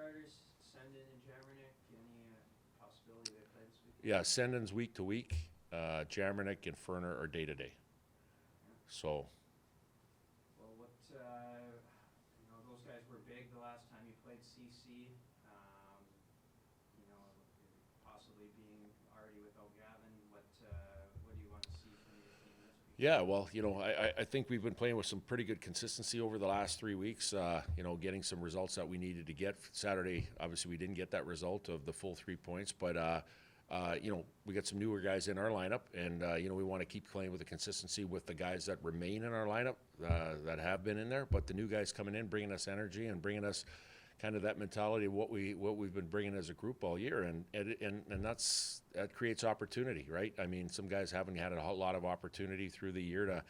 starters, Sendin and Jamernick? Any possibility they play this week? Yeah, Sendin's week to week. Jamernick and Ferner are day to day. So. Well, those guys were big the last time you played CC. Possibly being already without Gavin. What do you want to see from your team this week? Yeah, well, I think we've been playing with some pretty good consistency over the last 3 weeks, getting some results that we needed to get. Saturday, obviously, we didn't get that result of the full 3 points, but, we got some newer guys in our lineup, and, we want to keep playing with the consistency with the guys that remain in our lineup that have been in there, but the new guys coming in, bringing us energy and bringing us kind of that mentality of what we've been bringing as a group all year, and that creates opportunity, right? I mean, some guys haven't had a lot of opportunity through the year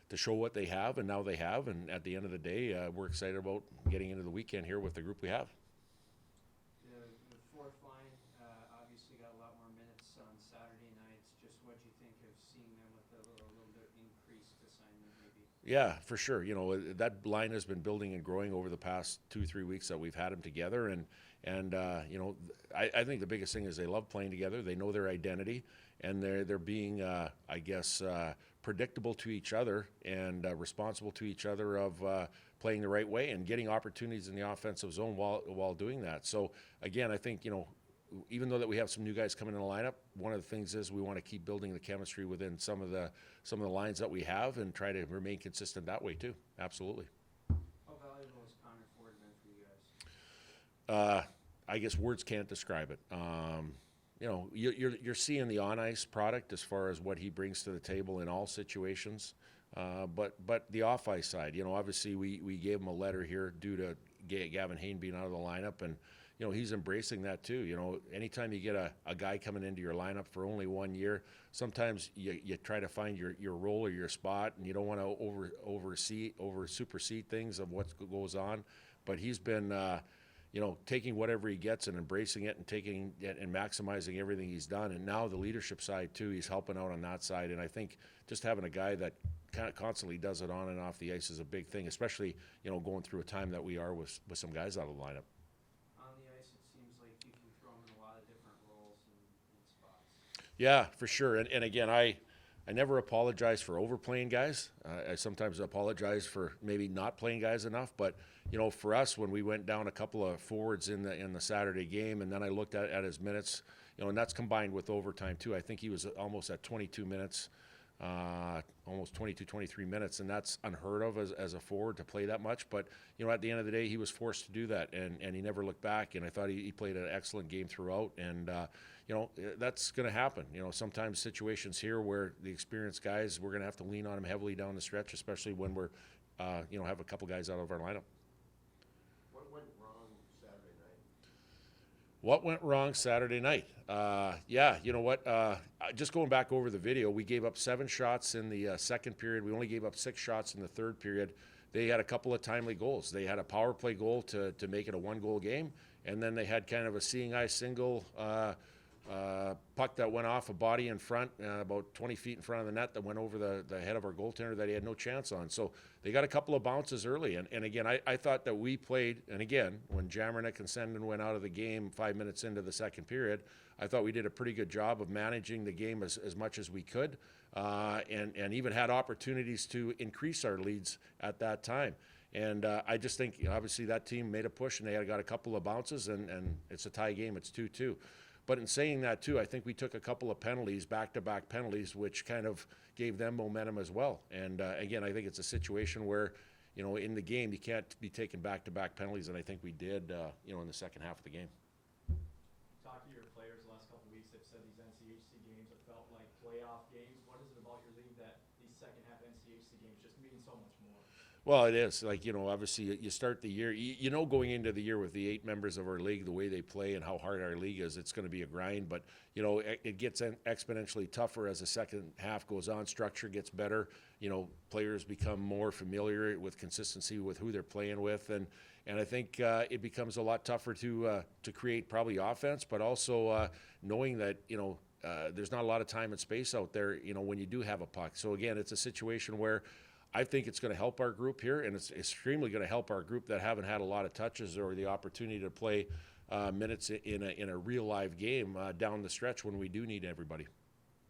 to show what they have, and now they have. And at the end of the day, we're excited about getting into the weekend here with the group we have. The fourth line obviously got a lot more minutes on Saturday nights. Just what do you think of seeing them with a little bit increased assignment, maybe? Yeah, for sure. That line has been building and growing over the past 2-3 weeks that we've had them together, and I think the biggest thing is they love playing together. They know their identity, and they're being predictable to each other and responsible to each other of playing the right way and getting opportunities in the offensive zone while doing that. So again, I think even though that we have some new guys coming in the lineup, one of the things is we want to keep building the chemistry within some of the lines that we have and try to remain consistent that way too. Absolutely. How valuable has Connor Ford been for you guys? I guess words can't describe it. You're seeing the on ice product as far as what he brings to the table in all situations, but the off ice side, obviously we gave him a letter here due to Gavin Hayne being out of the lineup, and he's embracing that too. Anytime you get a guy coming into your lineup for only 1 year, sometimes you try to find your role or your spot, and you don't want to over supersede things of what goes on. But he's been, taking whatever he gets and embracing it and taking it and maximizing everything he's done. And now the leadership side too, he's helping out on that side. And I think just having a guy that kind of constantly does it on and off the ice is a big thing, especially, going through a time that we are with some guys out of the lineup. Yeah, for sure. And again, I never apologize for overplaying guys. I sometimes apologize for maybe not playing guys enough. But, for us, when we went down a couple of forwards in the Saturday game, and then I looked at his minutes, and that's combined with overtime too. I think he was almost at 22 minutes, almost 22, 23 minutes, and that's unheard of as a forward to play that much. But, at the end of the day, he was forced to do that, and he never looked back. And I thought he played an excellent game throughout. And, that's going to happen. Sometimes situations here where the experienced guys, we're going to have to lean on them heavily down the stretch, especially when we're, have a couple guys out of our lineup. What went wrong Saturday night? What went wrong Saturday night? You know what? Just going back over the video, we gave up 7 shots in the second period. We only gave up 6 shots in the third period. They had a couple of timely goals. They had a power play goal to make it a 1-goal game, and then they had kind of a seeing eye single puck that went off a body in front, about 20 feet in front of the net, that went over the head of our goaltender that he had no chance on. So they got a couple of bounces early. And again, I thought that we played, and again, when Jamernick and Sendin went out of the game 5 minutes into the second period, I thought we did a pretty good job of managing the game as much as we could, and even had opportunities to increase our leads at that time. And I just think, obviously, that team made a push, and they got a couple of bounces, and it's a tie game. It's 2-2. But in saying that, too, I think we took a couple of penalties, back-to-back penalties, which kind of gave them momentum as well. And, again, I think it's a situation where, in the game, you can't be taking back-to-back penalties, and I think we did, in the second half of the game. Talking to your players the last couple of weeks, they've said these NCHC games have felt like playoff games. What is it about your league that these second-half NCHC games just mean so much more? Well, it is. Obviously, you start the year, going into the year with the 8 members of our league, the way they play and how hard our league is, it's going to be a grind. But, it gets exponentially tougher as the second half goes on. Structure gets better. Players become more familiar with consistency with who they're playing with. And I think it becomes a lot tougher to create probably offense, but also knowing that, there's not a lot of time and space out there, when you do have a puck. So, again, it's a situation where I think it's going to help our group here, and it's extremely going to help our group that haven't had a lot of touches or the opportunity to play minutes in a real live game down the stretch when we do need everybody.